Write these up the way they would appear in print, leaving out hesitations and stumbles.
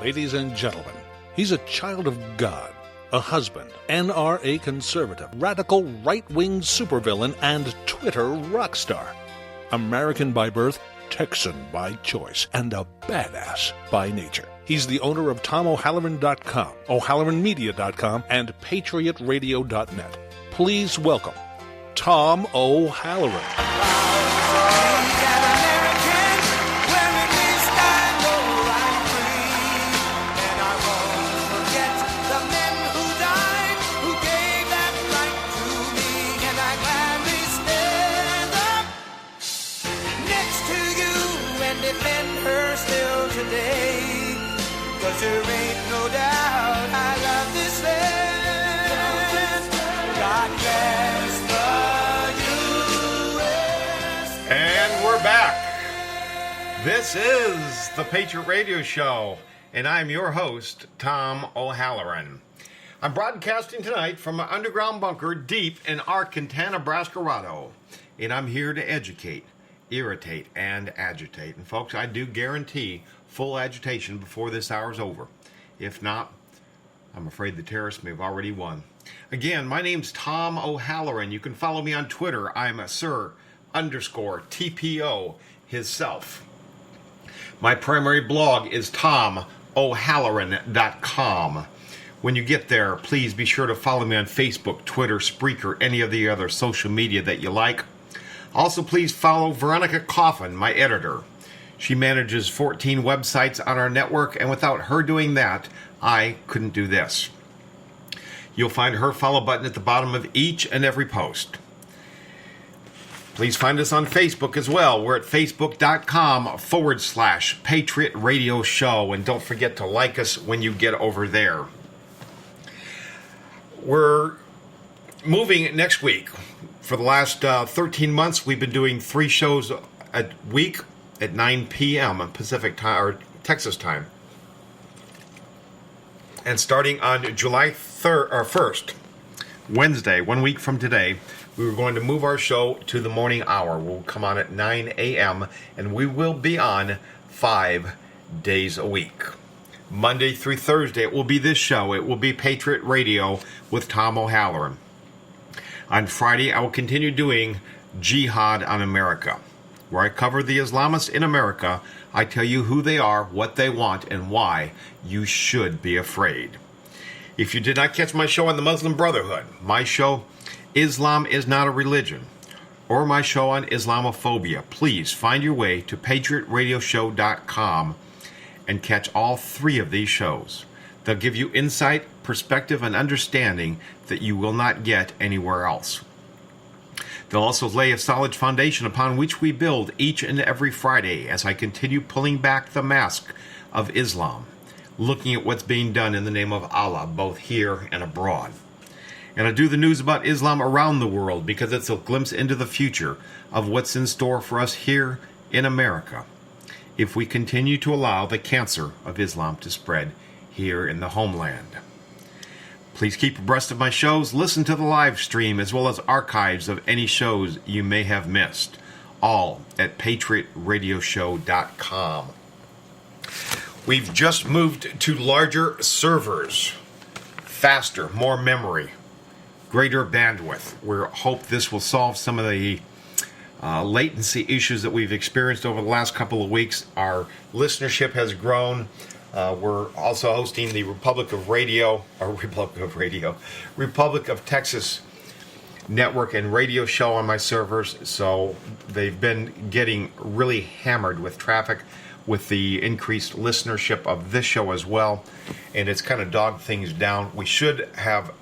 Ladies and gentlemen, he's a child of God, a husband, NRA conservative, radical right-wing supervillain, and Twitter rock star. American by birth, Texan by choice, and a badass by nature. He's the owner of TomO'Halloran.com, O'HalloranMedia.com, and PatriotRadio.net. Please welcome Tom O'Halloran. There ain't no doubt I love this land. God bless the U.S. And we're back. This is the Patriot Radio Show, and I'm your host, Tom O'Halloran. I'm broadcasting tonight from an underground bunker deep in Arkansas, Nebraska, and I'm here to educate, irritate, and agitate. And folks, I do guarantee full agitation before this hour's over. If not, I'm afraid the terrorists may have already won. Again, my name's Tom O'Halloran. You can follow me on Twitter. I'm a Sir_TPO himself. My primary blog is TomO'Halloran.com. When you get there, please be sure to follow me on Facebook, Twitter, Spreaker, any of the other social media that you like. Also, please follow Veronica Coffin, my editor. She manages 14 websites on our network, and without her doing that, I couldn't do this. You'll find her follow button at the bottom of each and every post. Please find us on Facebook as well. We're at facebook.com/Patriot Radio Show, and don't forget to like us when you get over there. We're moving next week. For the last 13 months, we've been doing 3 shows a week at 9 p.m. Pacific time, or Texas time. And starting on July 1st, Wednesday, 1 week from today, we were going to move our show to the morning hour. We'll come on at 9 a.m. and we will be on 5 days a week. Monday through Thursday, it will be this show. It will be Patriot Radio with Tom O'Halloran. On Friday, I will continue doing Jihad on America, where I cover the Islamists in America. I tell you who they are, what they want, and why you should be afraid. If you did not catch my show on the Muslim Brotherhood, my show, Islam is Not a Religion, or my show on Islamophobia, please find your way to PatriotRadioshow.com and catch all 3 of these shows. They'll give you insight, perspective, and understanding that you will not get anywhere else. They'll also lay a solid foundation upon which we build each and every Friday as I continue pulling back the mask of Islam, looking at what's being done in the name of Allah, both here and abroad. And I do the news about Islam around the world because it's a glimpse into the future of what's in store for us here in America if we continue to allow the cancer of Islam to spread here in the homeland. Please keep abreast of my shows, listen to the live stream, as well as archives of any shows you may have missed, all at PatriotRadioshow.com. We've just moved to larger servers, faster, more memory, greater bandwidth. We hope this will solve some of the latency issues that we've experienced over the last couple of weeks. Our listenership has grown. We're also hosting the Republic of Texas network and radio show on my servers, so they've been getting really hammered with traffic with the increased listenership of this show as well, and it's kind of dogged things down. We should have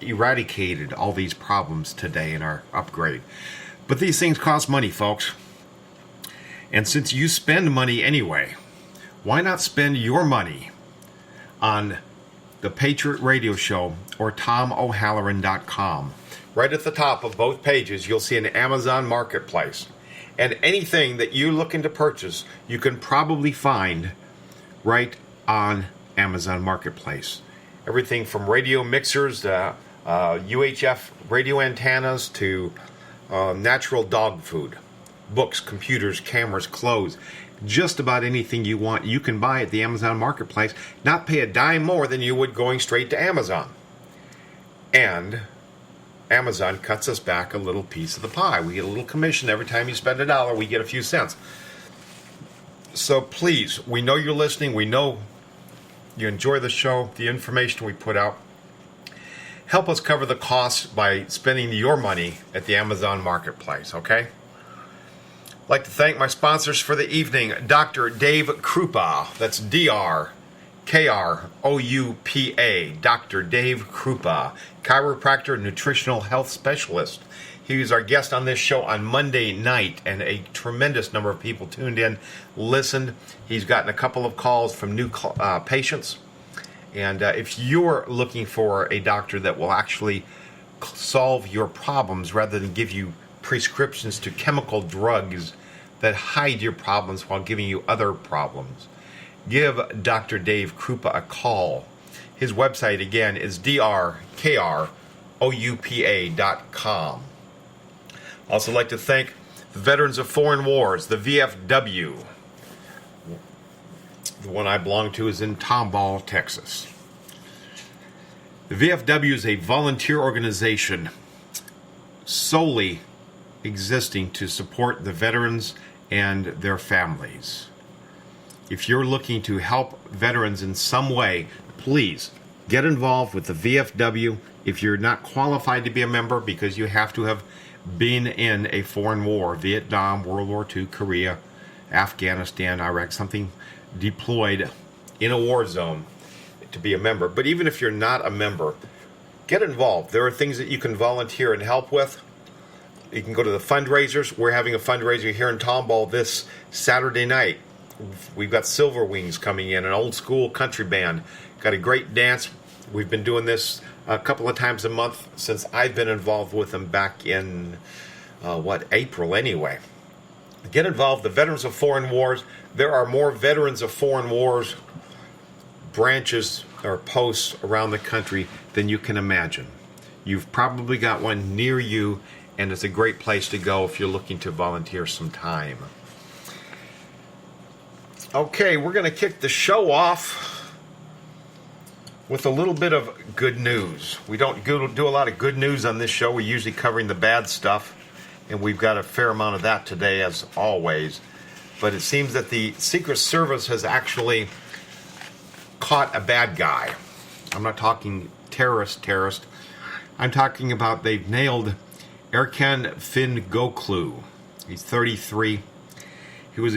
eradicated all these problems today in our upgrade. But these things cost money, folks. And since you spend money anyway, why not spend your money on the Patriot Radio Show or TomO'Halloran.com? Right at the top of both pages, you'll see an Amazon Marketplace. And anything that you're looking to purchase, you can probably find right on Amazon Marketplace. Everything from radio mixers, UHF radio antennas to natural dog food. books, computers, cameras, clothes, just about anything you want, you can buy at the Amazon Marketplace, not pay a dime more than you would going straight to Amazon. And Amazon cuts us back a little piece of the pie. We get a little commission every time you spend $1, we get a few cents. So please, we know you're listening, we know you enjoy the show, the information we put out. Help us cover the costs by spending your money at the Amazon Marketplace, okay? I'd like to thank my sponsors for the evening, Dr. Dave Krupa. That's D-R-K-R-O-U-P-A, Dr. Dave Krupa, chiropractor, nutritional health specialist. He was our guest on this show on Monday night, and a tremendous number of people tuned in, listened. He's gotten a couple of calls from new patients. And if you're looking for a doctor that will actually solve your problems rather than give you prescriptions to chemical drugs that hide your problems while giving you other problems, give Dr. Dave Krupa a call. His website, again, is drkroupa.com. Also like to thank the Veterans of Foreign Wars, the VFW. The one I belong to is in Tomball, Texas. The VFW is a volunteer organization solely existing to support the veterans and their families. If you're looking to help veterans in some way, please get involved with the VFW. If you're not qualified to be a member because you have to have been in a foreign war, Vietnam, World War II, Korea, Afghanistan, Iraq, something deployed in a war zone to be a member. But even if you're not a member, get involved. There are things that you can volunteer and help with. You can go to the fundraisers. We're having a fundraiser here in Tomball this Saturday night. We've got Silver Wings coming in, an old school country band. Got a great dance. We've been doing this a couple of times a month since I've been involved with them back in, April anyway. Get involved. The Veterans of Foreign Wars. There are more Veterans of Foreign Wars branches or posts around the country than you can imagine. You've probably got one near you, and it's a great place to go if you're looking to volunteer some time. Okay, we're going to kick the show off with a little bit of good news. We don't do a lot of good news on this show. We're usually covering the bad stuff, and we've got a fair amount of that today, as always. But it seems that the Secret Service has actually caught a bad guy. I'm not talking terrorist. I'm talking about they've nailed Erkan Fingoklu. He's 33. He was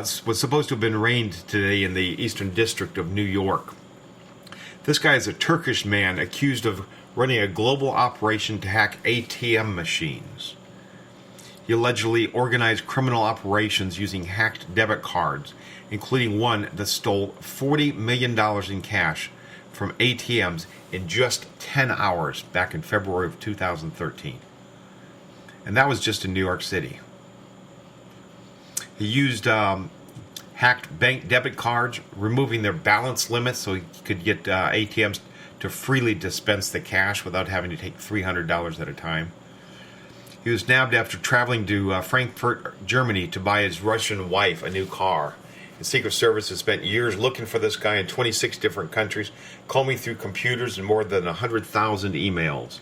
supposed to have been arraigned today in the Eastern District of New York. This guy is a Turkish man accused of running a global operation to hack ATM machines. He allegedly organized criminal operations using hacked debit cards, including one that stole $40 million in cash from ATMs in just 10 hours back in February of 2013. And that was just in New York City. He used hacked bank debit cards, removing their balance limits so he could get ATMs to freely dispense the cash without having to take $300 at a time. He was nabbed after traveling to Frankfurt, Germany to buy his Russian wife a new car. The Secret Service has spent years looking for this guy in 26 different countries, combing through computers and more than 100,000 emails.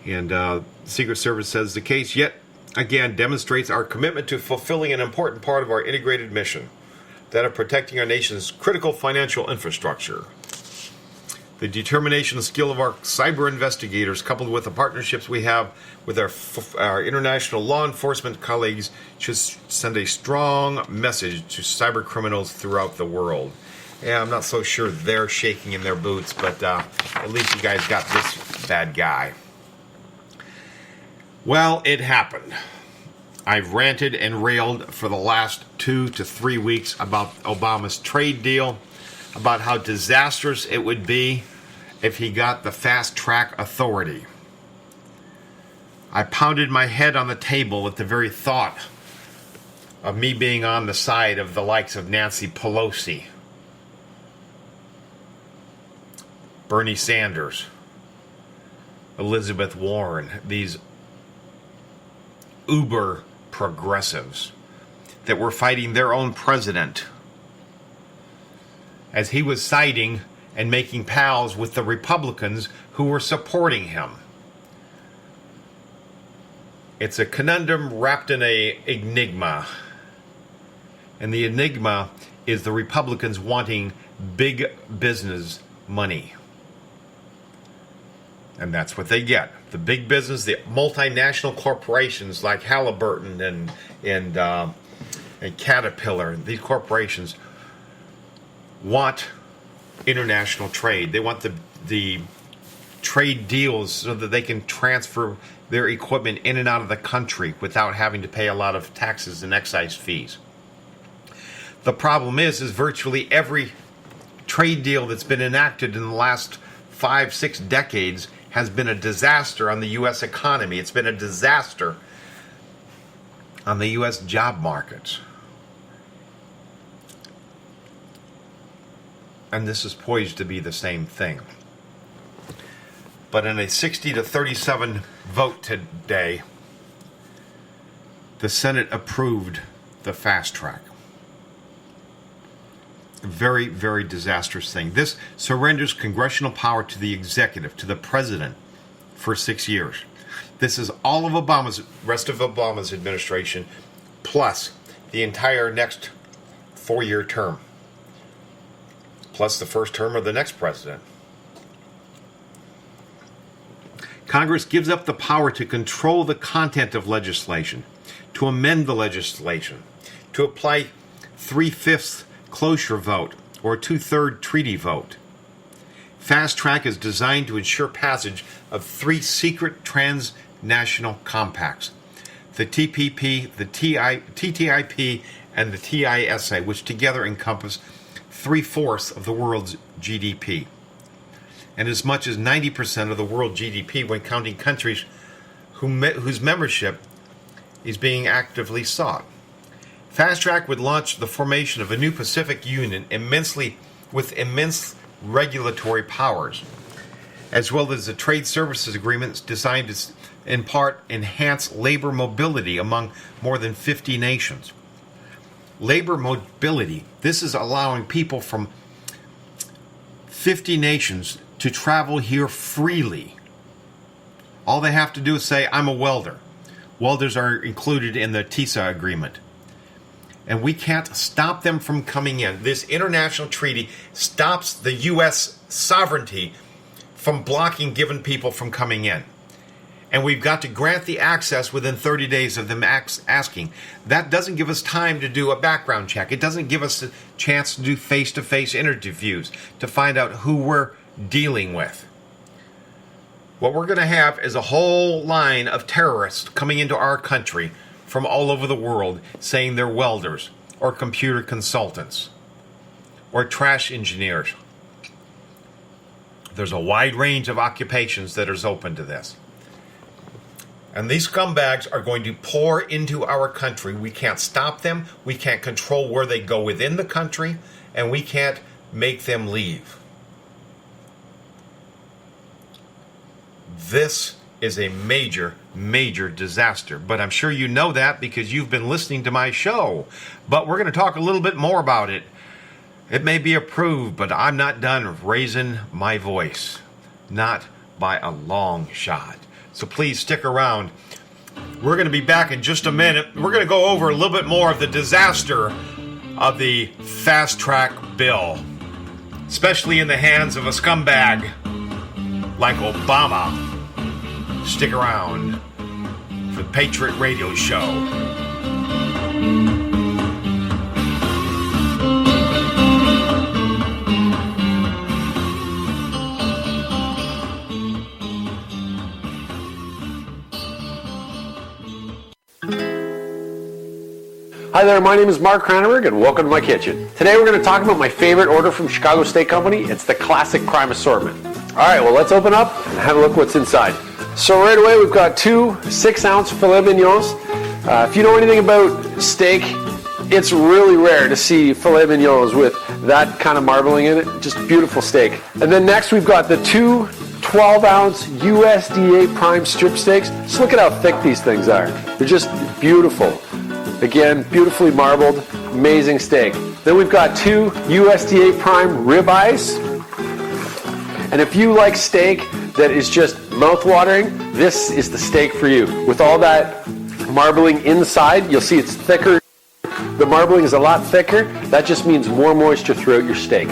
And the Secret Service says the case yet again demonstrates our commitment to fulfilling an important part of our integrated mission, that of protecting our nation's critical financial infrastructure. The determination and skill of our cyber investigators, coupled with the partnerships we have with our international law enforcement colleagues, should send a strong message to cyber criminals throughout the world. Yeah, I'm not so sure they're shaking in their boots, but at least you guys got this bad guy. Well, it happened. I've ranted and railed for the last 2 to 3 weeks about Obama's trade deal, about how disastrous it would be if he got the fast-track authority. I pounded my head on the table at the very thought of me being on the side of the likes of Nancy Pelosi, Bernie Sanders, Elizabeth Warren, these uber progressives that were fighting their own president as he was siding and making pals with the Republicans who were supporting him. It's a conundrum wrapped in an enigma. And the enigma is the Republicans wanting big business money. And that's what they get. The big business, the multinational corporations like Halliburton and Caterpillar, these corporations want international trade. They want the trade deals so that they can transfer their equipment in and out of the country without having to pay a lot of taxes and excise fees. The problem is virtually every trade deal that's been enacted in the last 5-6 decades has been a disaster on the U.S. economy. It's been a disaster on the U.S. job markets. And this is poised to be the same thing. But in a 60-37 vote today, the Senate approved the fast track. A very, very disastrous thing. This surrenders congressional power to the executive, to the president, for 6 years. This is all of rest of Obama's administration, plus the entire next 4-year term, plus the first term of the next president. Congress gives up the power to control the content of legislation, to amend the legislation, to apply 3/5 cloture vote or a 2/3 treaty vote. Fast track is designed to ensure passage of 3 secret transnational compacts: the TPP, the TTIP, and the TISA, which together encompass 3/4 of the world's GDP, and as much as 90% of the world GDP when counting countries whose membership is being actively sought. Fast track would launch the formation of a new Pacific Union with immense regulatory powers, as well as the trade services agreements designed to, in part, enhance labor mobility among more than 50 nations. Labor mobility, this is allowing people from 50 nations to travel here freely. All they have to do is say, I'm a welder. Welders are included in the TISA agreement. And we can't stop them from coming in. This international treaty stops the U.S. sovereignty from blocking given people from coming in. And we've got to grant the access within 30 days of them asking. That doesn't give us time to do a background check. It doesn't give us a chance to do face-to-face interviews to find out who we're dealing with. What we're going to have is a whole line of terrorists coming into our country from all over the world saying they're welders or computer consultants or trash engineers. There's a wide range of occupations that is open to this. And these scumbags are going to pour into our country. We can't stop them. We can't control where they go within the country. And we can't make them leave. This is a major, major disaster. But I'm sure you know that because you've been listening to my show. But we're going to talk a little bit more about it. It may be approved, but I'm not done raising my voice. Not by a long shot. So please stick around. We're going to be back in just a minute. We're going to go over a little bit more of the disaster of the fast track bill, especially in the hands of a scumbag like Obama. Stick around for the Patriot Radio Show. Hi there, my name is Mark Cranenberg and welcome to my kitchen. Today we're going to talk about my favorite order from Chicago Steak Company. It's the Classic Prime Assortment. Alright, well let's open up and have a look what's inside. So right away we've got 2 6-ounce filet mignons. If you know anything about steak, it's really rare to see filet mignons with that kind of marbling in it. Just beautiful steak. And then next we've got the 2 12-ounce USDA prime strip steaks. Just look at how thick these things are. They're just beautiful. Again, beautifully marbled, amazing steak. Then we've got 2 USDA prime ribeyes. And if you like steak that is just mouth-watering, this is the steak for you. With all that marbling inside, you'll see it's thicker. The marbling is a lot thicker. That just means more moisture throughout your steak.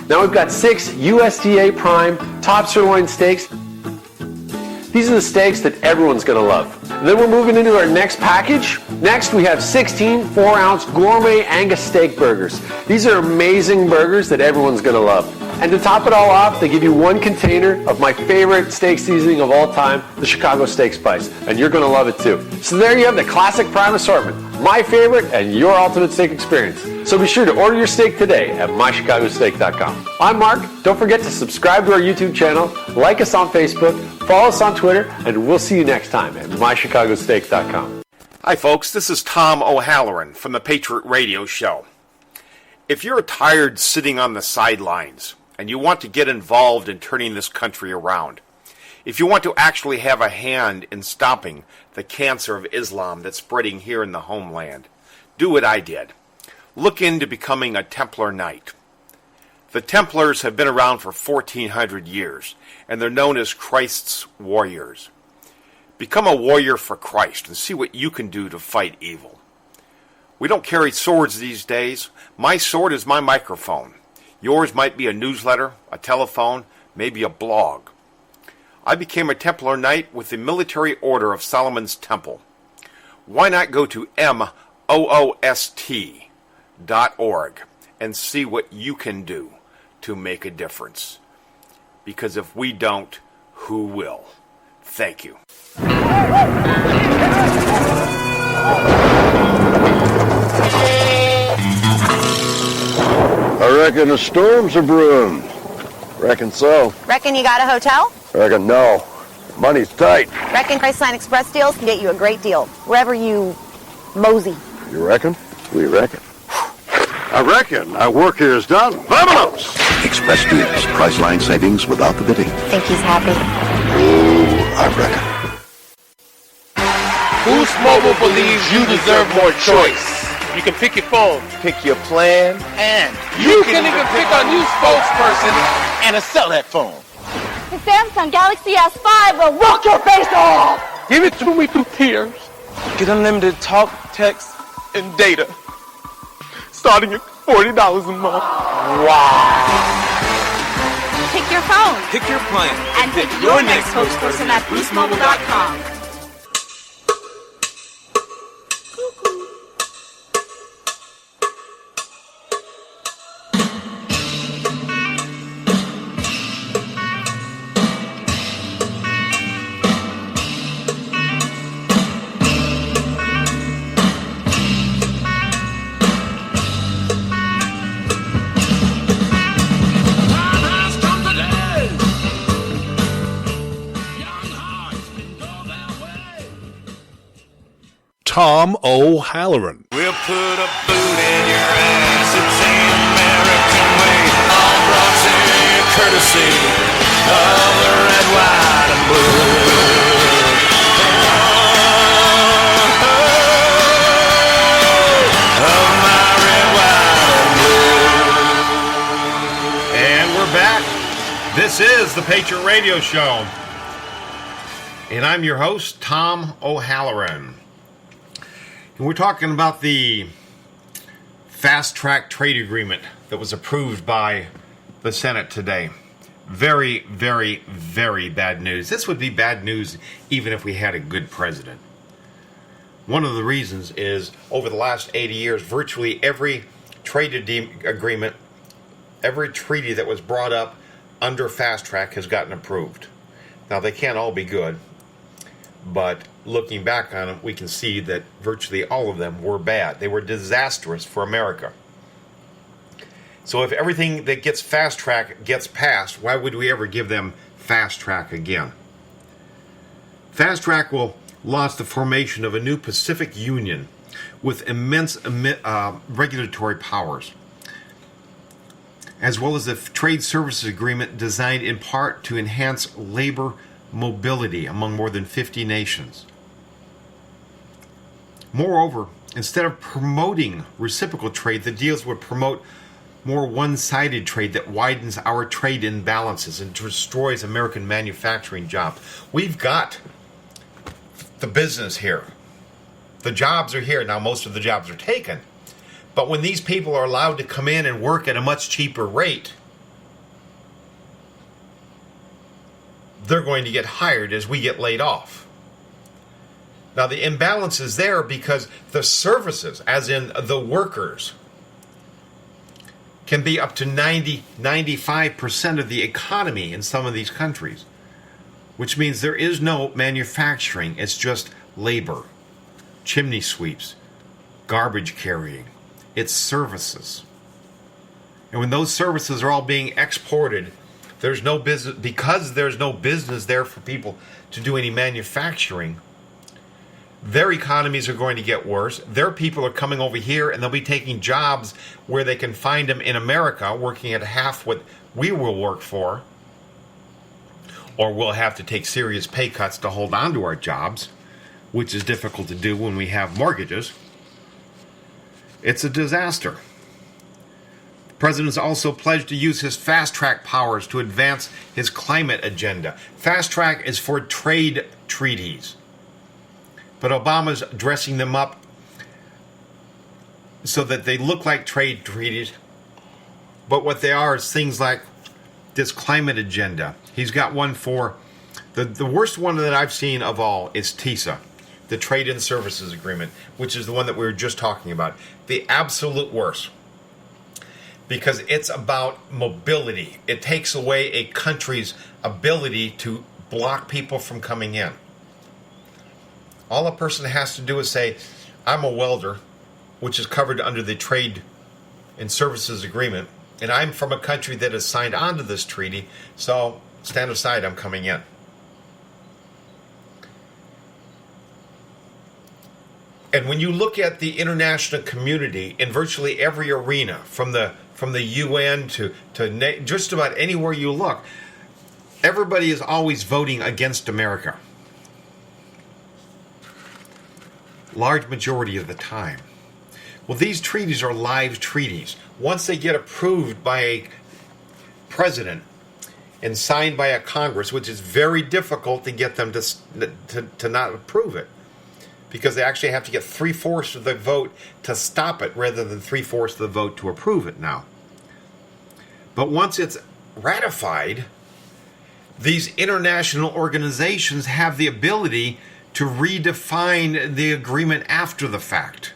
Now we've got 6 USDA prime top sirloin steaks. These are the steaks that everyone's going to love. And then we're moving into our next package. Next, we have 16 4-ounce gourmet Angus steak burgers. These are amazing burgers that everyone's going to love. And to top it all off, they give you 1 container of my favorite steak seasoning of all time, the Chicago Steak Spice. And you're going to love it too. So there you have the classic prime assortment, my favorite and your ultimate steak experience. So be sure to order your steak today at mychicagosteak.com. I'm Mark. Don't forget to subscribe to our YouTube channel, like us on Facebook, follow us on Twitter, and we'll see you next time at mychicagosteak.com. Hi, folks. This is Tom O'Halloran from the Patriot Radio Show. If you're tired sitting on the sidelines and you want to get involved in turning this country around, if you want to actually have a hand in stopping the cancer of Islam that's spreading here in the homeland, do what I did. Look into becoming a Templar Knight. The Templars have been around for 1,400 years, and they're known as Christ's warriors. Become a warrior for Christ and see what you can do to fight evil. We don't carry swords these days. My sword is my microphone. Yours might be a newsletter, a telephone, maybe a blog. I became a Templar Knight with the Military Order of Solomon's Temple. Why not go to moost.org and see what you can do to make a difference? Because if we don't, who will? Thank you. I reckon a storms are brewing. Reckon so. Reckon you got a hotel? Reckon no. Money's tight. Reckon Priceline Express deals can get you a great deal, wherever you mosey. You reckon? We reckon. I reckon our work here is done. Vamonos! Express deals, Priceline savings without the bidding. Think he's happy? Oh, I reckon. Boost Mobile believes you deserve more choice. You can pick your phone, pick your plan, and you can even pick a new spokesperson and sell that phone. The Samsung Galaxy S5 will rock your face off! Give it to me through tears. Get unlimited talk, text, and data. Starting at $40 a month. Wow. Pick your phone. Pick your plan. And pick your next spokesperson at boostmobile.com. Tom O'Halloran. We'll put a boot in your ass. It's the American way. All brought to you courtesy of the red, white, and blue. Of my red, white, and blue. And we're back. This is the Patriot Radio Show. And I'm your host, Tom O'Halloran. And we're talking about the fast track trade agreement that was approved by the Senate today. Very, very, very bad news. This would be bad news even if we had a good president. One of the reasons is over the last 80 years, virtually every trade agreement, every treaty that was brought up under fast track has gotten approved. Now, they can't all be good, but looking back on them, we can see that virtually all of them were bad. They were disastrous for America. So if everything that gets fast track gets passed, why would we ever give them fast track again? Fast track will launch the formation of a new Pacific Union with immense regulatory powers. as well as the trade services agreement designed in part to enhance labor mobility among more than 50 nations. Moreover, instead of promoting reciprocal trade, the deals would promote more one-sided trade that widens our trade imbalances and destroys American manufacturing jobs. We've got the business here. The jobs are here. Now, most of the jobs are taken. But when these people are allowed to come in and work at a much cheaper rate, they're going to get hired as we get laid off. Now, the imbalance is there because the services, as in the workers, can be up to 95% of the economy in some of these countries, which means there is no manufacturing. It's just labor, chimney sweeps, garbage carrying. It's services. And when those services are all being exported, there's no business, because there's no business there for people to do any manufacturing. Their economies are going to get worse. Their people are coming over here and they'll be taking jobs where they can find them in America, working at half what we will work for. Or we'll have to take serious pay cuts to hold on to our jobs, which is difficult to do when we have mortgages. It's a disaster. The president's also pledged to use his fast-track powers to advance his climate agenda. Fast-track is for trade treaties. But Obama's dressing them up so that they look like trade treaties. But what they are is things like this climate agenda. He's got one for, the worst one that I've seen of all is TISA, the Trade and Services Agreement, which is the one that we were just talking about. The absolute worst. Because it's about mobility. It takes away a country's ability to block people from coming in. All a person has to do is say, I'm a welder, which is covered under the Trade and Services Agreement, and I'm from a country that has signed on to this treaty, so stand aside, I'm coming in. And when you look at the international community in virtually every arena, from the UN to just about anywhere you look, everybody is always voting against America. Large majority of the time. Well, these treaties are live treaties. Once they get approved by a president and signed by a Congress, which is very difficult to get them to not approve it, because they actually have to get 3/4 of the vote to stop it rather than 3/4 of the vote to approve it now. But once it's ratified, these international organizations have the ability to redefine the agreement after the fact.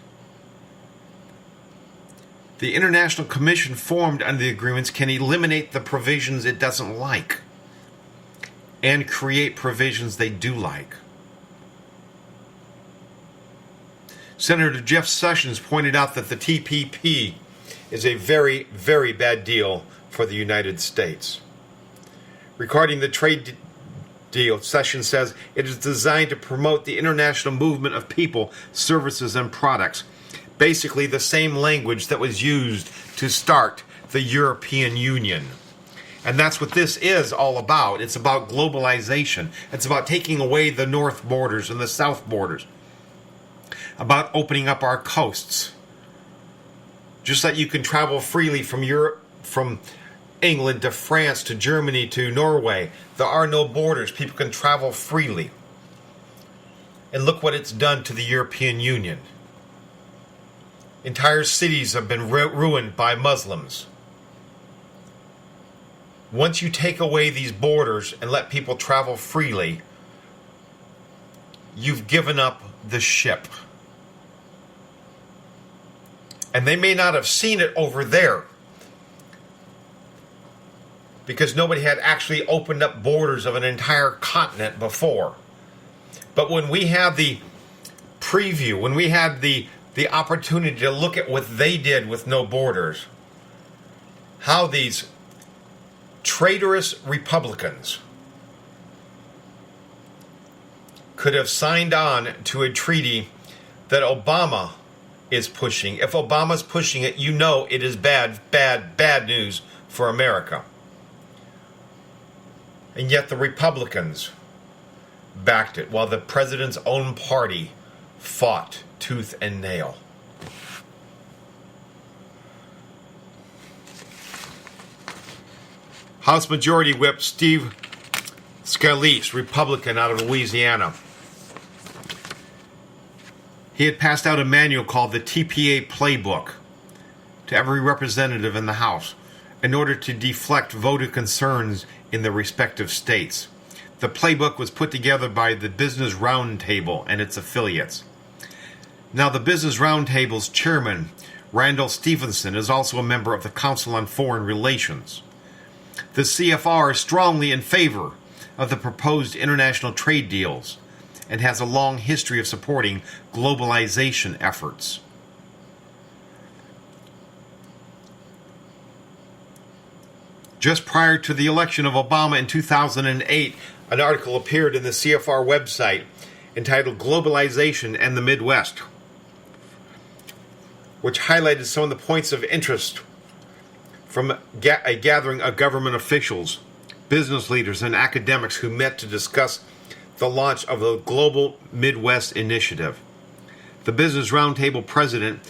The International Commission formed under the agreements can eliminate the provisions it doesn't like and create provisions they do like. Senator Jeff Sessions pointed out that the TPP is a very, very bad deal for the United States. Regarding the trade deal, Sessions says it is designed to promote the international movement of people, services, and products. Basically the same language that was used to start the European Union. And that's what this is all about. It's about globalization. It's about taking away the north borders and the south borders. About opening up our coasts. Just like you can travel freely from Europe, from England to France to Germany to Norway. There are no borders. People can travel freely. And look what it's done to the European Union. Entire cities have been ruined by Muslims. Once you take away these borders and let people travel freely, you've given up the ship. And they may not have seen it over there, because nobody had actually opened up borders of an entire continent before. But when we have the preview, when we had the opportunity to look at what they did with no borders, how these traitorous Republicans could have signed on to a treaty that Obama is pushing. If Obama's pushing it, you know it is bad, bad, bad news for America. And yet the Republicans backed it, while the president's own party fought tooth and nail. House Majority Whip Steve Scalise, Republican out of Louisiana. He had passed out a manual called the TPA Playbook to every representative in the House in order to deflect voter concerns in the respective states. The playbook was put together by the Business Roundtable and its affiliates. Now, the Business Roundtable's chairman, Randall Stephenson, is also a member of the Council on Foreign Relations. The CFR is strongly in favor of the proposed international trade deals and has a long history of supporting globalization efforts. Just prior to the election of Obama in 2008, an article appeared in the CFR website entitled Globalization and the Midwest, which highlighted some of the points of interest from a gathering of government officials, business leaders, and academics who met to discuss the launch of the Global Midwest Initiative. The Business Roundtable president,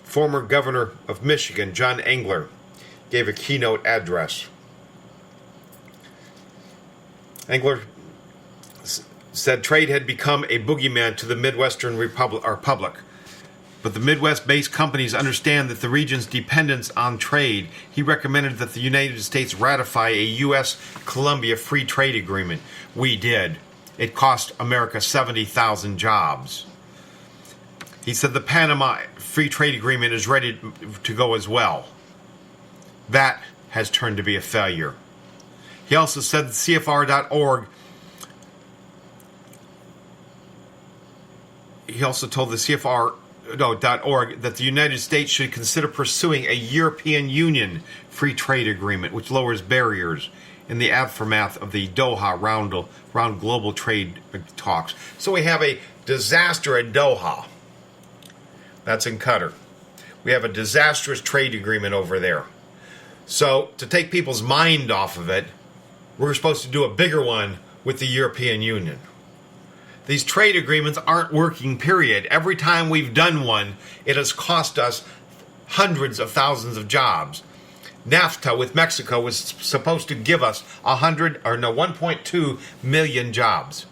former governor of Michigan, John Engler, gave a keynote address. Engler said trade had become a boogeyman to the Midwestern public, but the Midwest-based companies understand that the region's dependence on trade. He recommended that the United States ratify a U.S.-Colombia free trade agreement. We did. It cost America 70,000 jobs. He said the Panama free trade agreement is ready to go as well. That has turned to be a failure. He also said that CFR.org. He also told the CFR.org that the United States should consider pursuing a European Union free trade agreement, which lowers barriers in the aftermath of the Doha round global trade talks. So we have a disaster at Doha. That's in Qatar. We have a disastrous trade agreement over there. So to take people's mind off of it, we're supposed to do a bigger one with the European Union. These trade agreements aren't working, period. Every time we've done one, it has cost us hundreds of thousands of jobs. NAFTA with Mexico was supposed to give us 1.2 million jobs.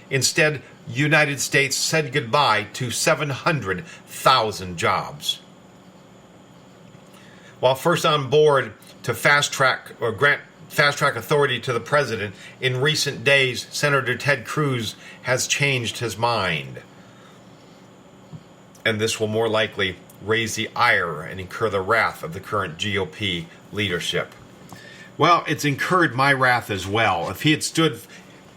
Instead, United States said goodbye to 700,000 jobs. While first on board to grant fast-track authority to the president, in recent days, Senator Ted Cruz has changed his mind. And this will more likely raise the ire and incur the wrath of the current GOP leadership. Well, it's incurred my wrath as well. If he had stood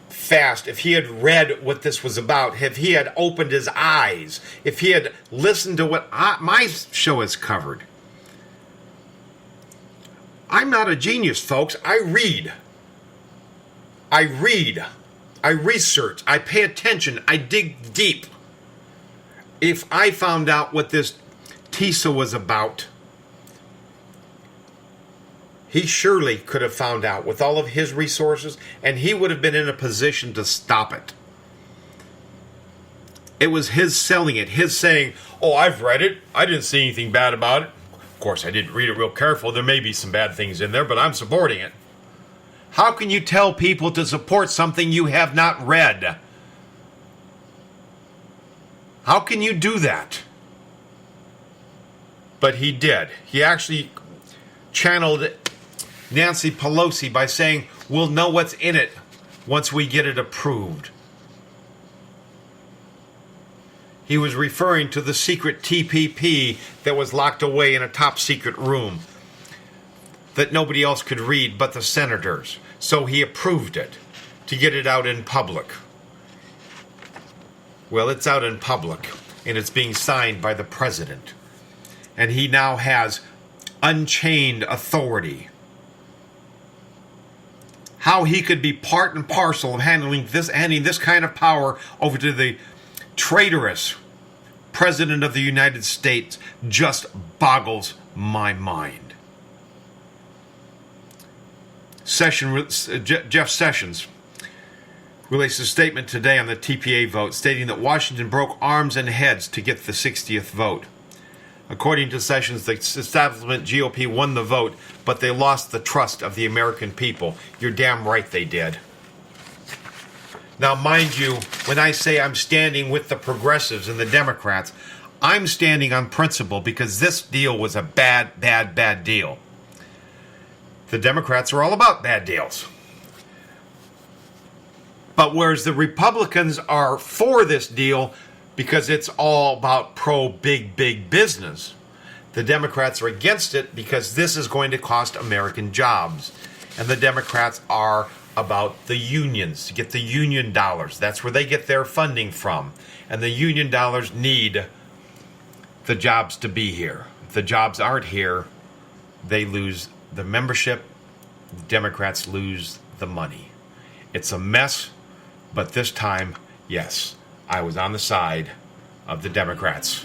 fast, if he had read what this was about, if he had opened his eyes, if he had listened to what my show has covered. I'm not a genius, folks. I read. I research. I pay attention. I dig deep. If I found out what this TISA was about, he surely could have found out with all of his resources, and he would have been in a position to stop it. It was his selling it, his saying, "Oh, I've read it. I didn't see anything bad about it. Of course, I didn't read it real careful. There may be some bad things in there, but I'm supporting it." How can you tell people to support something you have not read? How can you do that? But he did. He actually channeled Nancy Pelosi by saying, "We'll know what's in it once we get it approved." He was referring to the secret TPP that was locked away in a top secret room that nobody else could read but the senators. So he approved it to get it out in public. Well, it's out in public, and it's being signed by the president. And he now has unchained authority. How he could be part and parcel of handing this kind of power over to the traitorous President of the United States just boggles my mind. Jeff Sessions released a statement today on the TPA vote stating that Washington broke arms and heads to get the 60th vote. According to Sessions, the establishment GOP won the vote, but they lost the trust of the American people. You're damn right they did. Now, mind you, when I say I'm standing with the progressives and the Democrats, I'm standing on principle because this deal was a bad deal. The Democrats are all about bad deals. But whereas the Republicans are for this deal because it's all about big business, the Democrats are against it because this is going to cost American jobs. And the Democrats are about the unions, to get the union dollars. That's where they get their funding from. And the union dollars need the jobs to be here. If the jobs aren't here, they lose the membership. The Democrats lose the money. It's a mess, but this time, yes, I was on the side of the Democrats.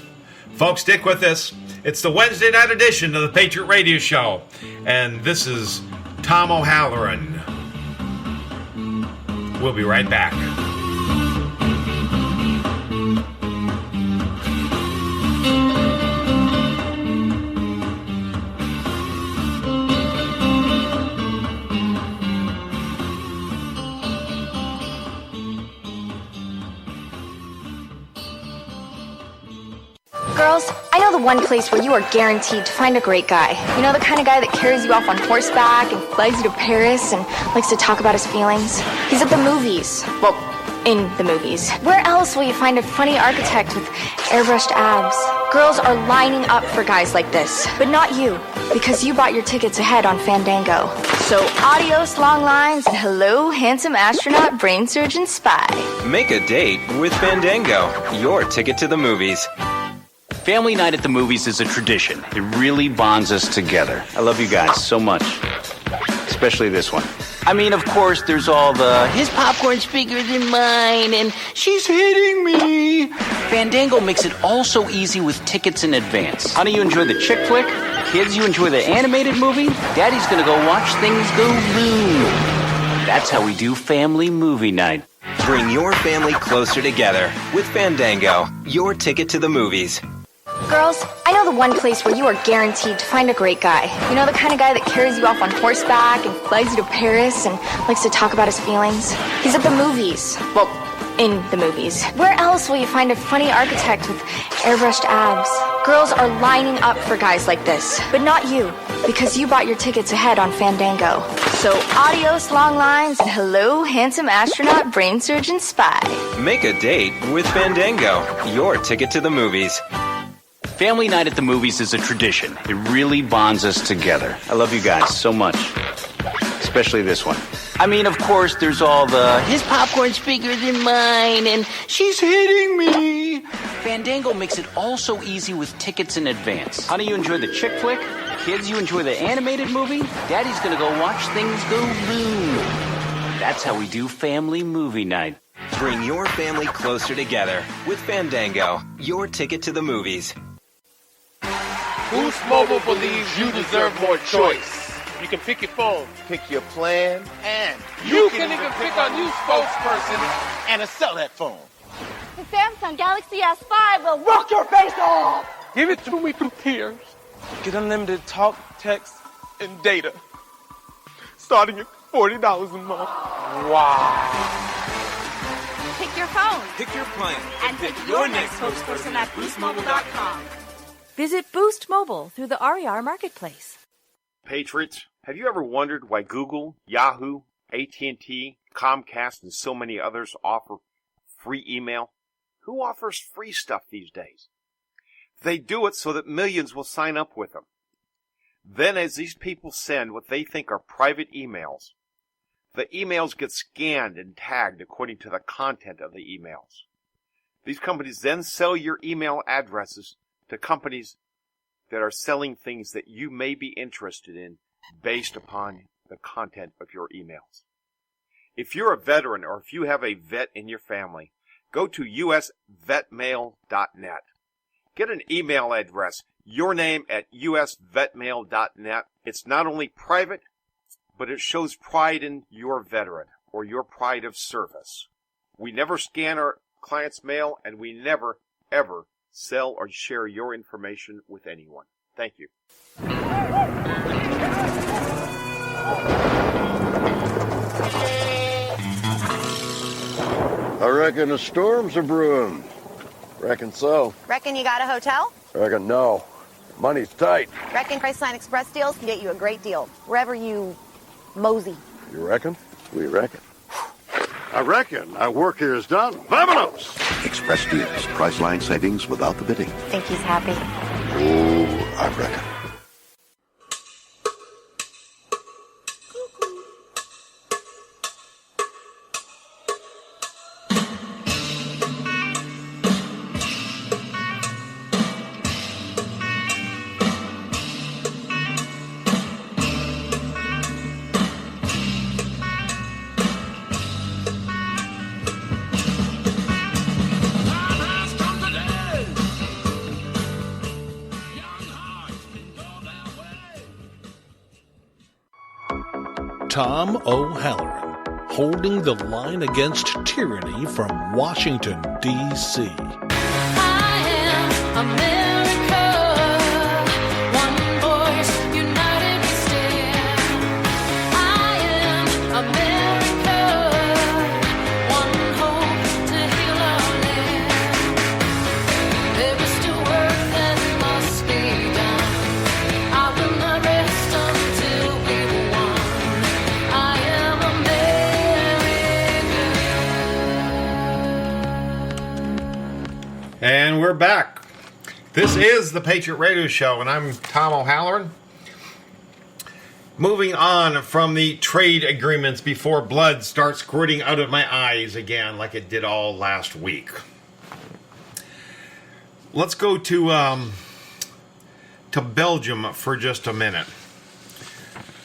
Folks, stick with us. It's the Wednesday night edition of the Patriot Radio Show. And this is Tom O'Halloran. We'll be right back. Girls, I know the one place where you are guaranteed to find a great guy. You know, the kind of guy that carries you off on horseback and flies you to Paris and likes to talk about his feelings. He's at the movies. Well, in the movies. Where else will you find a funny architect with airbrushed abs? Girls are lining up for guys like this, but not you, because you bought your tickets ahead on Fandango. So adios, long lines, and hello, handsome astronaut, brain surgeon, spy. Make a date with Fandango, your ticket to the movies. Family night at the movies is a tradition. It really bonds us together. I love you guys so much. Especially this one. I mean, of course, there's all the, his popcorn's bigger than mine, and she's hitting me. Fandango makes it all so easy with tickets in advance. Honey, you enjoy the chick flick? Kids, you enjoy the animated movie? Daddy's gonna go watch things go boom. That's how we do family movie night. Bring your family closer together with Fandango, your ticket to the movies. Girls, I know the one place where you are guaranteed to find a great guy. You know, the kind of guy that carries you off on horseback and flies you to Paris and likes to talk about his feelings. He's at the movies. Well, in the movies. Where else will you find a funny architect with airbrushed abs? Girls are lining up for guys like this, but not you, because you bought your tickets ahead on Fandango. So adios, long lines, and hello, handsome astronaut, brain surgeon, spy. Make a date with Fandango, your ticket to the movies. Family night at the movies is a tradition. It really bonds us together. I love you guys so much. Especially this one. I mean, of course, there's all the, his popcorn's bigger than mine, and she's hitting me. Fandango makes it all so easy with tickets in advance. Honey, you enjoy the chick flick? Kids, you enjoy the animated movie? Daddy's gonna go watch things go boom. That's how we do family movie night. Bring your family closer together with Fandango, your ticket to the movies. Boost Mobile believes you deserve more choice. You can pick your phone, pick your plan, and you can even pick a new spokesperson and sell that phone. The Samsung Galaxy S5 will rock your face off! Give it to me through tears. Get unlimited talk, text, and data. Starting at $40 a month. Wow. Pick your phone. Pick your plan. And pick your next spokesperson at boostmobile.com. Visit Boost Mobile through the RER Marketplace. Patriots, have you ever wondered why Google, Yahoo, AT&T, Comcast, and so many others offer free email? Who offers free stuff these days? They do it so that millions will sign up with them. Then as these people send what they think are private emails, the emails get scanned and tagged according to the content of the emails. These companies then sell your email addresses to companies that are selling things that you may be interested in based upon the content of your emails. If you're a veteran or if you have a vet in your family, go to usvetmail.net. get an email address, yourname@usvetmail.net. It's not only private, but it shows pride in your veteran or your pride of service. We never scan our clients' mail, and we never, ever sell or share your information with anyone. Thank you. I reckon a storm's a brewing. Reckon so. Reckon you got a hotel? Reckon no. Money's tight. Reckon Priceline Express deals can get you a great deal wherever you mosey. You reckon? We reckon. I reckon our work here is done. Vamonos! Express deals. Priceline savings without the bidding. Think he's happy? Oh, I reckon. Tom O'Halloran, holding the line against tyranny from Washington, D.C. I am America. One voice, united we stand. I am America. One hope to heal our land. There is still work that must be done. I will not rest until we won. I am America. And we're back. This is the Patriot Radio Show, and I'm Tom O'Halloran. Moving on from the trade agreements before blood starts squirting out of my eyes again like it did all last week. Let's go to Belgium for just a minute.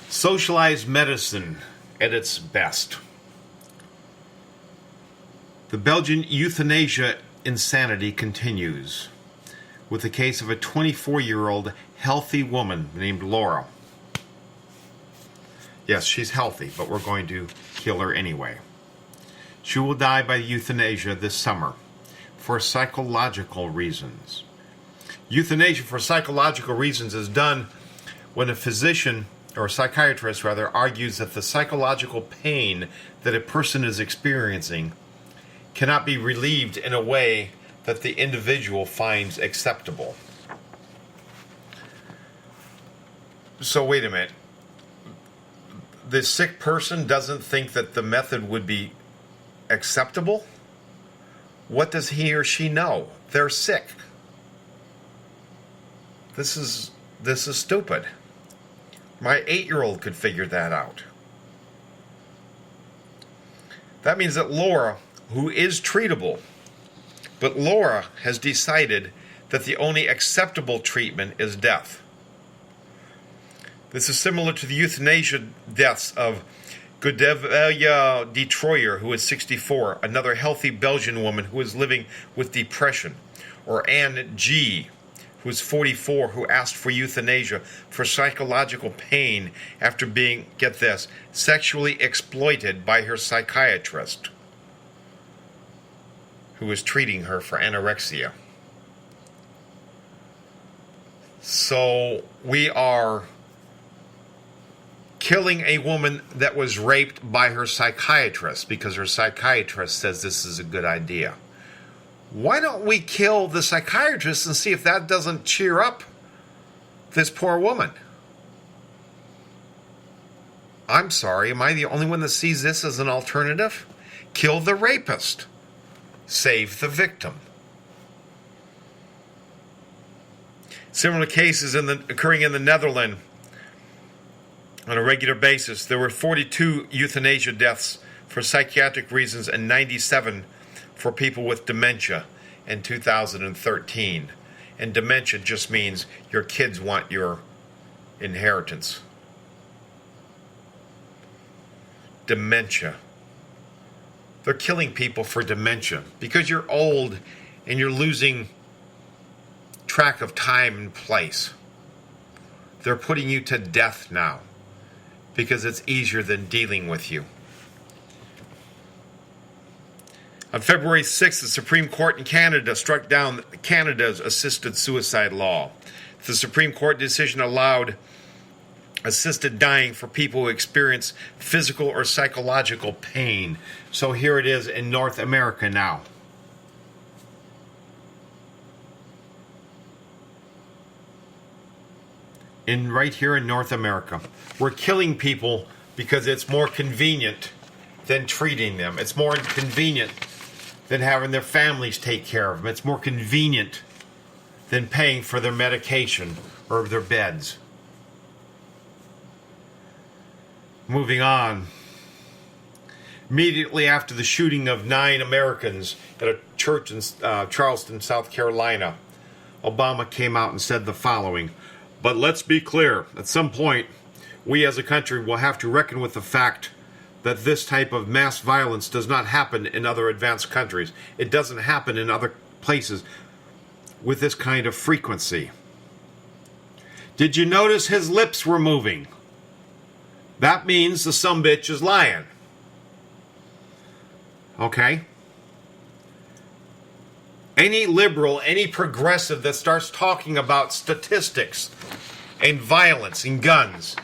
Socialized medicine at its best. The Belgian euthanasia insanity continues with the case of a 24-year-old healthy woman named Laura. Yes, she's healthy, but we're going to kill her anyway. She will die by euthanasia this summer for psychological reasons. Euthanasia for psychological reasons is done when a physician, or a psychiatrist rather, argues that the psychological pain that a person is experiencing cannot be relieved in a way that the individual finds acceptable. So wait a minute. The sick person doesn't think that the method would be acceptable? What does he or she know? They're sick. This is stupid. My 8-year-old could figure that out. That means that Laura, who is treatable, but Laura has decided that the only acceptable treatment is death. This is similar to the euthanasia deaths of Godevelia de Troyer, who is 64, another healthy Belgian woman who is living with depression, or Anne G., who is 44, who asked for euthanasia for psychological pain after being, get this, sexually exploited by her psychiatrist, who was treating her for anorexia. So we are killing a woman that was raped by her psychiatrist because her psychiatrist says this is a good idea. Why don't we kill the psychiatrist and see if that doesn't cheer up this poor woman? I'm sorry, am I the only one that sees this as an alternative? Kill the rapist. Save the victim. Similar cases occurring in the Netherlands on a regular basis. There were 42 euthanasia deaths for psychiatric reasons and 97 for people with dementia in 2013. And dementia just means your kids want your inheritance. Dementia. They're killing people for dementia because you're old and you're losing track of time and place. They're putting you to death now because it's easier than dealing with you. On February 6th, the Supreme Court in Canada struck down Canada's assisted suicide law. The Supreme Court decision allowed assisted dying for people who experience physical or psychological pain. So here it is in North America now. Right here in North America. We're killing people because it's more convenient than treating them. It's more convenient than having their families take care of them. It's more convenient than paying for their medication or their beds. Moving on. Immediately after the shooting of 9 Americans at a church in Charleston, South Carolina, Obama came out and said the following: "But let's be clear, at some point, we as a country will have to reckon with the fact that this type of mass violence does not happen in other advanced countries. It doesn't happen in other places with this kind of frequency." Did you notice his lips were moving? That means the sumbitch is lying. Okay? Any liberal, any progressive that starts talking about statistics and violence and guns,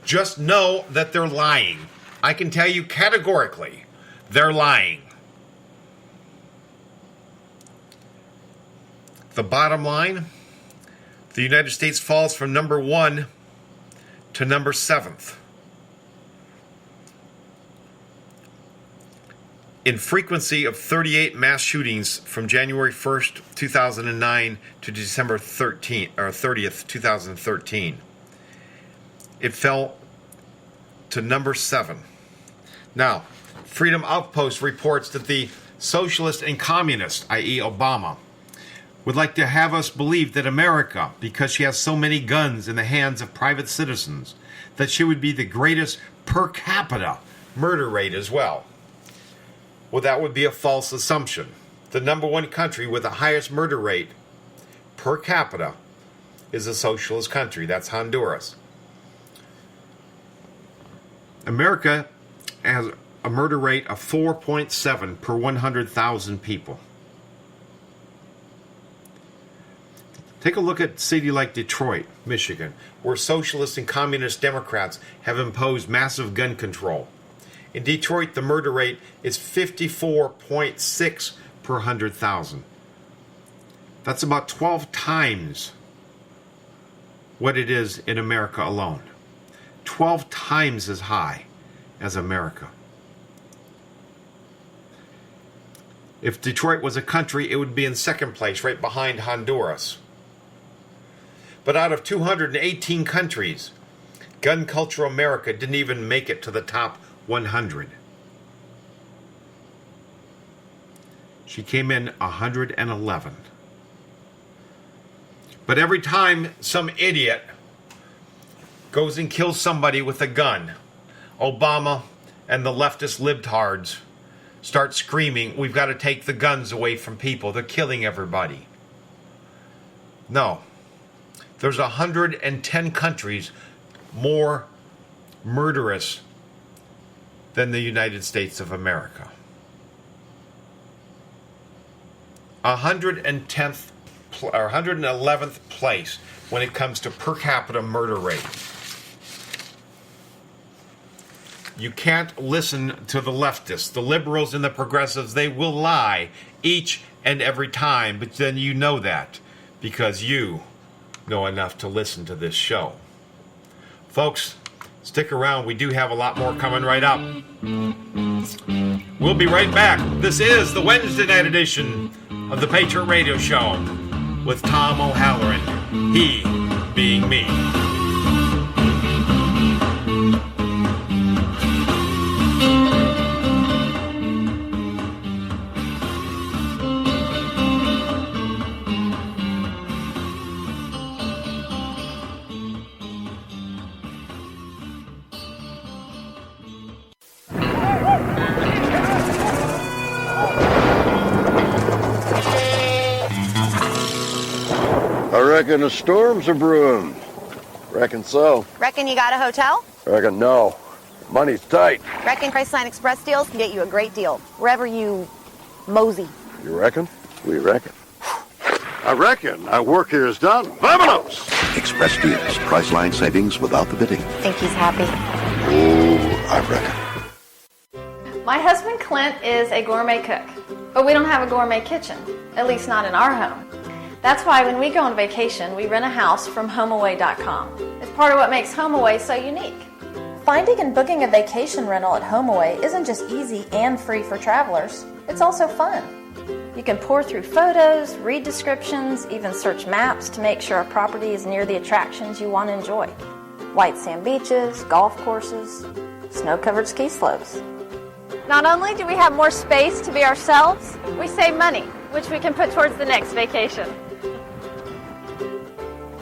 just know that they're lying. I can tell you categorically, they're lying. The bottom line, the United States falls from number 1 to number 7th. In frequency of 38 mass shootings from January 1st, 2009 to December 30th, 2013. It fell to number 7. Now, Freedom Outpost reports that the socialist and communist, i.e. Obama, would like to have us believe that America, because she has so many guns in the hands of private citizens, that she would be the greatest per capita murder rate as well. Well, that would be a false assumption. The number 1 country with the highest murder rate per capita is a socialist country. That's Honduras. America has a murder rate of 4.7 per 100,000 people. Take a look at a city like Detroit, Michigan, where socialist and communist Democrats have imposed massive gun control. In Detroit, the murder rate is 54.6 per 100,000. That's about 12 times what it is in America alone. 12 times as high as America. If Detroit was a country, it would be in second place, right behind Honduras. But out of 218 countries, Gun Culture America didn't even make it to the top 100. She came in 111. But every time some idiot goes and kills somebody with a gun, Obama and the leftist libtards start screaming, "We've got to take the guns away from people. They're killing everybody." No. There's 110 countries more murderous than the United States of America. 111th place when it comes to per capita murder rate. You can't listen to the leftists. The liberals and the progressives, they will lie each and every time, but then you know that because you know enough to listen to this show. Folks, stick around. We do have a lot more coming right up. We'll be right back. This is the Wednesday night edition of the Patriot Radio Show with Tom O'Halloran, he being me. reckon a storm's a brewing. Reckon so. Reckon you got a hotel? Reckon no. Money's tight. Reckon Priceline Express deals can get you a great deal wherever you mosey. You reckon? We reckon. I reckon our work here is done. Vamonos! Express deals. Priceline savings without the bidding. Think he's happy? Oh, I reckon. My husband Clint is a gourmet cook, but we don't have a gourmet kitchen, at least not in our home. That's why when we go on vacation, we rent a house from HomeAway.com. It's part of what makes HomeAway so unique. Finding and booking a vacation rental at HomeAway isn't just easy and free for travelers, it's also fun. You can pour through photos, read descriptions, even search maps to make sure a property is near the attractions you want to enjoy. White sand beaches, golf courses, snow-covered ski slopes. Not only do we have more space to be ourselves, we save money, which we can put towards the next vacation.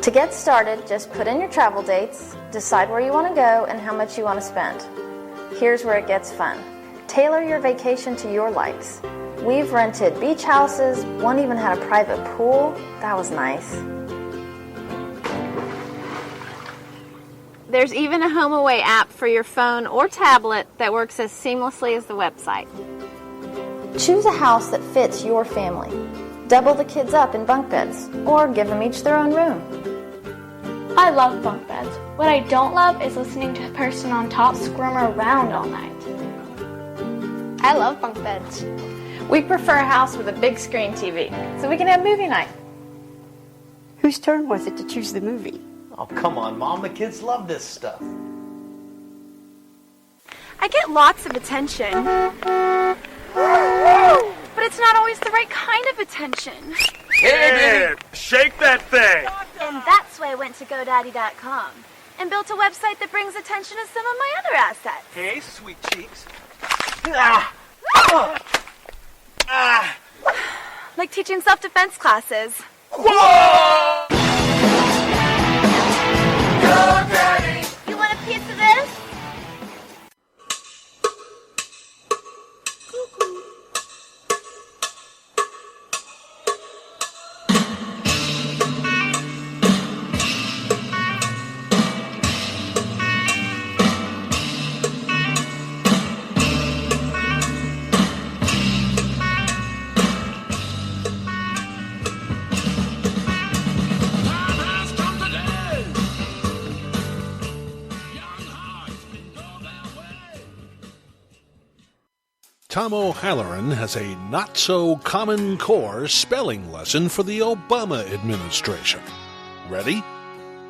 To get started, just put in your travel dates, decide where you want to go and how much you want to spend. Here's where it gets fun. Tailor your vacation to your likes. We've rented beach houses, one even had a private pool. That was nice. There's even a HomeAway app for your phone or tablet that works as seamlessly as the website. Choose a house that fits your family. Double the kids up in bunk beds, or give them each their own room. I love bunk beds. What I don't love is listening to the person on top squirm around all night. I love bunk beds. We prefer a house with a big screen TV, so we can have movie night. Whose turn was it to choose the movie? Oh, come on, Mom. The kids love this stuff. I get lots of attention. But it's not always the right kind of attention. Hey, shake that thing. And that's why I went to GoDaddy.com and built a website that brings attention to some of my other assets. Hey, sweet cheeks. Like teaching self-defense classes. Whoa! You want a piece of this? Tom O'Halloran has a not-so-common core spelling lesson for the Obama administration. Ready?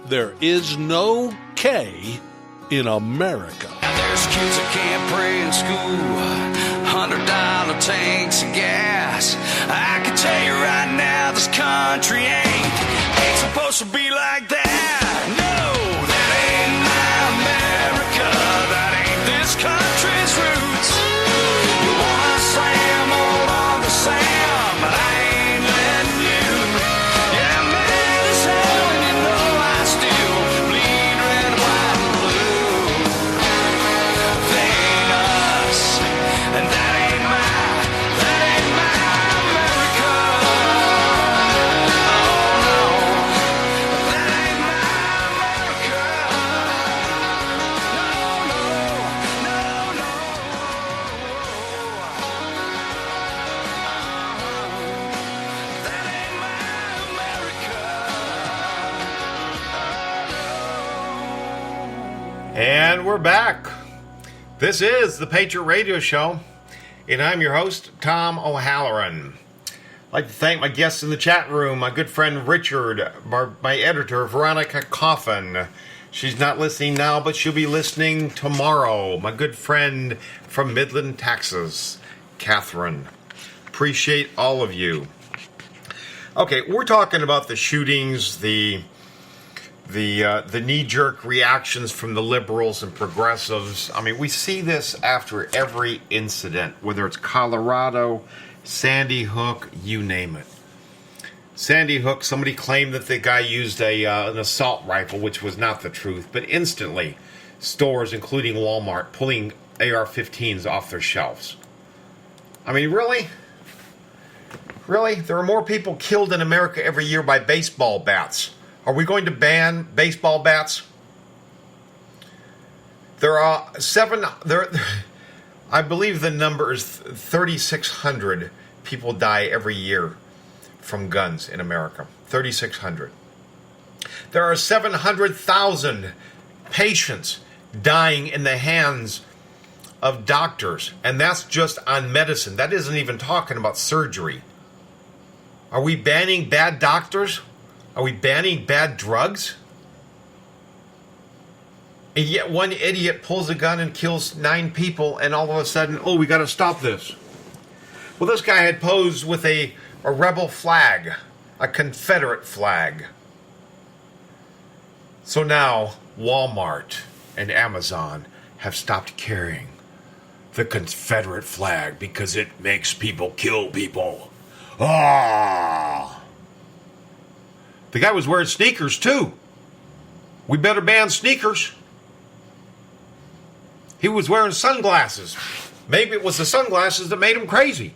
There is no K in America. There's kids that can't pray in school, $100 tanks of gas. I can tell you right now, this country ain't supposed to be like that. No, that ain't my America. That ain't this country's roots. You wanna slam all on the Sam, but I ain't letting you. Yeah, I'm mad as hell, and you know I still bleed red, white, and blue. They ain't us, and that ain't my America. Oh no, that ain't my America. No, no, no, that ain't my America. And we're back. This is the Patriot Radio Show, and I'm your host, Tom O'Halloran. I'd like to thank my guests in the chat room, my good friend Richard, my editor, Veronica Coffin. She's not listening now, but she'll be listening tomorrow. My good friend from Midland, Texas, Catherine. Appreciate all of you. Okay, we're talking about the shootings, the knee-jerk reactions from the liberals and progressives. I mean, we see this after every incident, whether it's Colorado, Sandy Hook, you name it. Sandy Hook, somebody claimed that the guy used an assault rifle, which was not the truth, but instantly, stores, including Walmart, pulling AR-15s off their shelves. I mean, really? Really? There are more people killed in America every year by baseball bats Are we going to ban baseball bats? There are I believe the number is 3,600 people die every year from guns in America. 3,600. There are 700,000 patients dying in the hands of doctors, and that's just on medicine. That isn't even talking about surgery. Are we banning bad doctors? Are we banning bad drugs? And yet one idiot pulls a gun and kills 9 people, and all of a sudden, oh, we got to stop this. Well, this guy had posed with a rebel flag, a Confederate flag. So now Walmart and Amazon have stopped carrying the Confederate flag because it makes people kill people. Ah! The guy was wearing sneakers too. We better ban sneakers. He was wearing sunglasses. Maybe it was the sunglasses that made him crazy.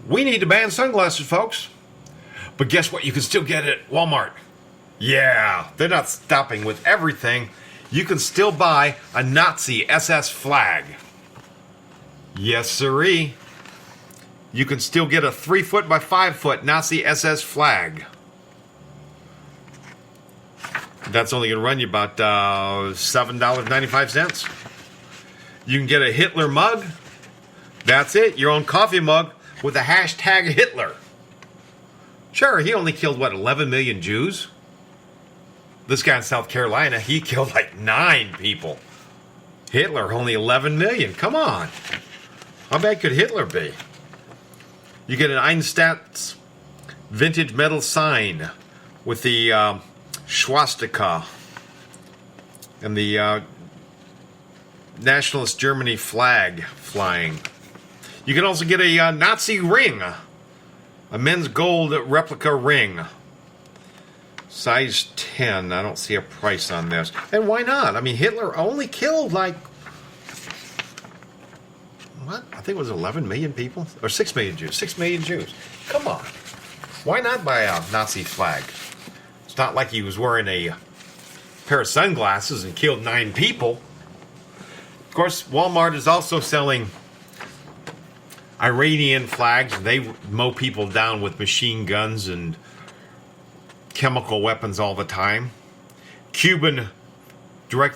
We need to ban sunglasses, folks. But guess what? You can still get it at Walmart. Yeah, they're not stopping with everything. You can still buy a Nazi SS flag. Yes, sirree. You can still get a 3-foot by 5-foot Nazi SS flag. That's only going to run you about $7.95. You can get a Hitler mug. That's it, your own coffee mug with the hashtag Hitler. Sure, he only killed, 11 million Jews? This guy in South Carolina, he killed like 9 people. Hitler, only 11 million. Come on. How bad could Hitler be? You get an Einstadt's vintage metal sign with the swastika and the Nationalist Germany flag flying. You can also get a Nazi ring, a men's gold replica ring. Size 10. I don't see a price on this. And why not? I mean, Hitler only killed what? I think it was 11 million people? Or 6 million Jews. 6 million Jews. Come on. Why not buy a Nazi flag? It's not like he was wearing a pair of sunglasses and killed 9 people. Of course, Walmart is also selling Iranian flags. They mow people down with machine guns and chemical weapons all the time. Cuban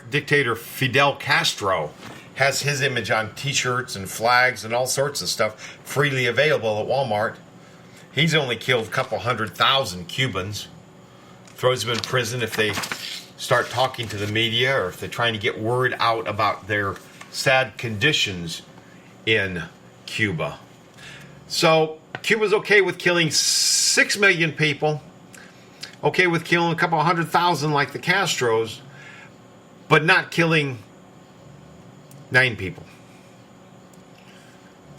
dictator Fidel Castro has his image on t-shirts and flags and all sorts of stuff freely available at Walmart. He's only killed a couple 100,000 Cubans. Throws them in prison if they start talking to the media or if they're trying to get word out about their sad conditions in Cuba. So Cuba's okay with killing 6 million people, okay with killing a couple 100,000 like the Castros, but not killing 9 people.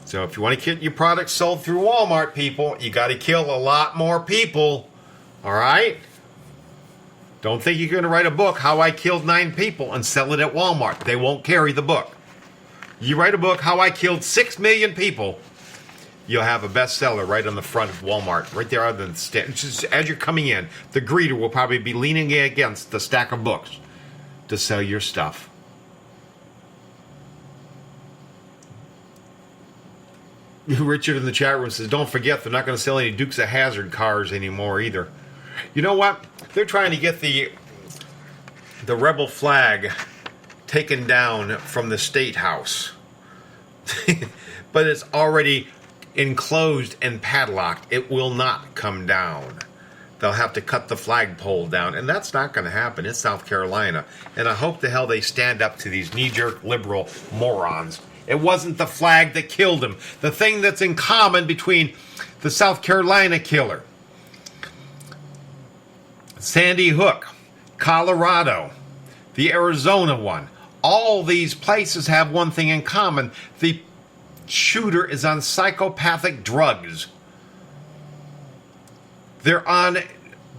So if you want to get your products sold through Walmart, people, you got to kill a lot more people. All right? Don't think you're going to write a book, How I Killed 9 People, and sell it at Walmart. They won't carry the book. You write a book, How I Killed 6 million people, you'll have a bestseller right on the front of Walmart, right there on the stand. Just as you're coming in, the greeter will probably be leaning against the stack of books to sell your stuff. Richard in the chat room says, don't forget, they're not going to sell any Dukes of Hazzard cars anymore either. You know what? They're trying to get the rebel flag taken down from the State House. But it's already enclosed and padlocked. It will not come down. They'll have to cut the flagpole down, and that's not going to happen. It's South Carolina. And I hope the hell they stand up to these knee-jerk liberal morons. It wasn't the flag that killed him. The thing that's in common between the South Carolina killer, Sandy Hook, Colorado, the Arizona one, all these places have one thing in common. The shooter is on psychopathic drugs. They're on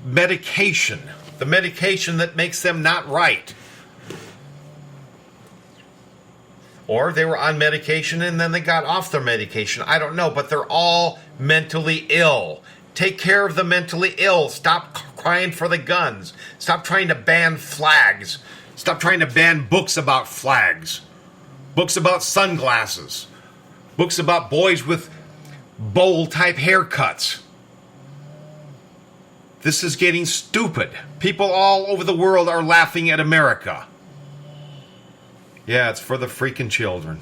medication. The medication that makes them not right. Or they were on medication and then they got off their medication. I don't know, but they're all mentally ill. Take care of the mentally ill. Stop crying for the guns. Stop trying to ban flags. Stop trying to ban books about flags. Books about sunglasses. Books about boys with bowl-type haircuts. This is getting stupid. People all over the world are laughing at America. Yeah, it's for the freaking children.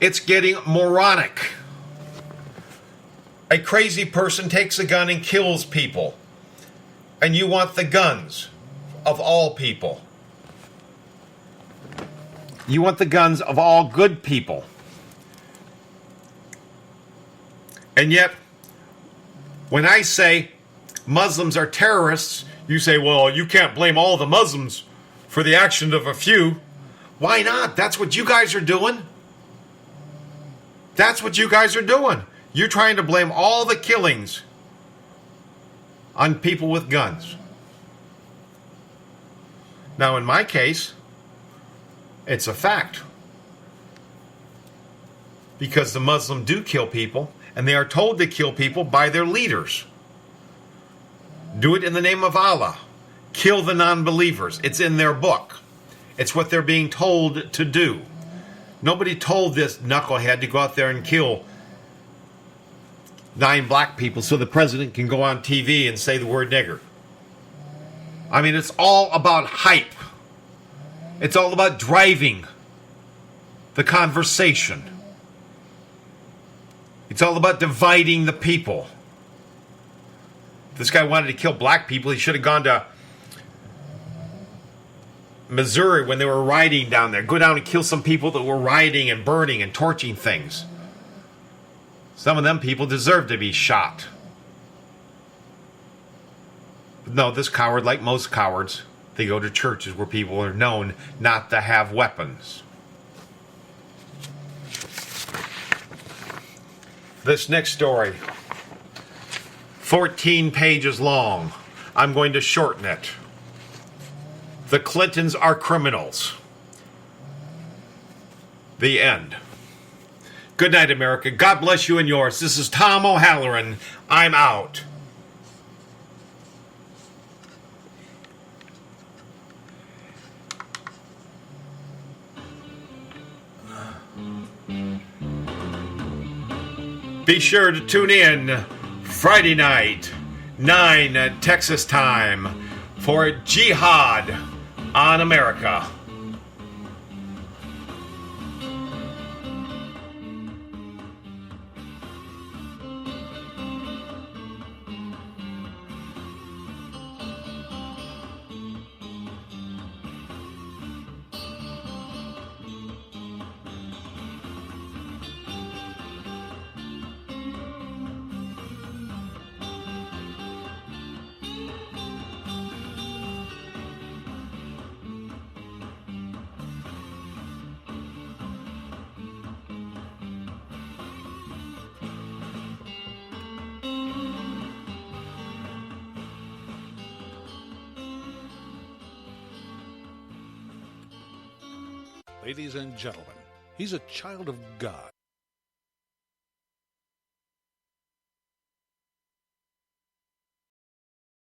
It's getting moronic. A crazy person takes a gun and kills people. And you want the guns of all people. You want the guns of all good people. And yet, when I say Muslims are terrorists, you say, well, you can't blame all the Muslims for the action of a few. Why not? That's what you guys are doing. That's what you guys are doing. You're trying to blame all the killings on people with guns. Now, in my case, it's a fact. Because the Muslims do kill people, and they are told to kill people by their leaders. Do it in the name of Allah. Kill the non-believers. It's in their book. It's what they're being told to do. Nobody told this knucklehead to go out there and kill 9 black people so the president can go on TV and say the word nigger. I mean, it's all about hype. It's all about driving the conversation. It's all about dividing the people. If this guy wanted to kill black people, he should have gone to Missouri when they were rioting down there. Go down and kill some people that were rioting and burning and torching things. Some of them people deserve to be shot. But no, this coward, like most cowards, they go to churches where people are known not to have weapons. This next story, 14 pages long. I'm going to shorten it. The Clintons are criminals. The end. Good night, America. God bless you and yours. This is Tom O'Halloran. I'm out. Be sure to tune in Friday night, 9 Texas time, for Jihad on America. Ladies and gentlemen, he's a child of God,